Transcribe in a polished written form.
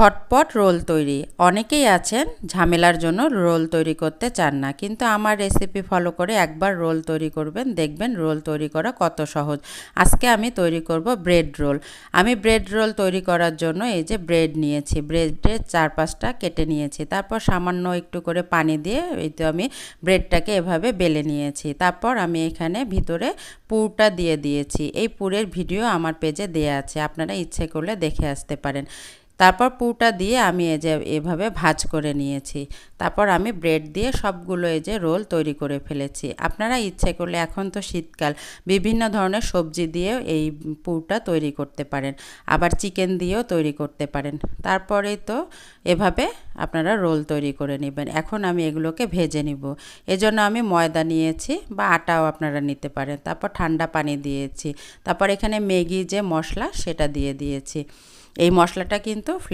ঝটপট রোল তৈরি। অনেকেই আছেন ঝামেলার জন্য রোল তৈরি করতে চান না, কিন্তু আমার রেসিপি ফলো করে একবার রোল তৈরি করবেন, দেখবেন রোল তৈরি করা কত সহজ। আজকে আমি তৈরি করব ব্রেড রোল। আমি ব্রেড রোল তৈরি করার জন্য এই যে ব্রেড নিয়েছি, ব্রেডের 4-5টা কেটে নিয়েছি, তারপর সামান্য একটু করে পানি দিয়ে এই তো আমি ব্রেডটাকে এভাবে বেলে নিয়েছি। তারপর আমি এখানে ভিতরে পুরটা দিয়ে দিয়েছি। এই পুরের ভিডিও আমার পেজে দেয়া আছে, আপনারা ইচ্ছে করলে দেখে আসতে পারেন। তারপর পুরটা দিয়ে আমি এই যে এভাবে ভাঁজ করে নিয়েছি। তারপর আমি ব্রেড দিয়ে সবগুলো এই যে রোল তৈরি করে ফেলেছি। আপনারা ইচ্ছে করলে, এখন তো শীতকাল, বিভিন্ন ধরনের সবজি দিয়েও এই পুরটা তৈরি করতে পারেন, আবার চিকেন দিয়েও তৈরি করতে পারেন। তারপরেই তো এভাবে আপনারা রোল তৈরি করে নেবেন। এখন আমি এগুলোকে ভেজে নিব। এজন্য আমি ময়দা নিয়েছি বা আটাও আপনারা নিতে পারেন। তারপর ঠান্ডা পানি দিয়েছি। তারপর এখানে ম্যাগি যে মশলা সেটা দিয়ে দিয়েছি। এই মশলাটা কিন্তু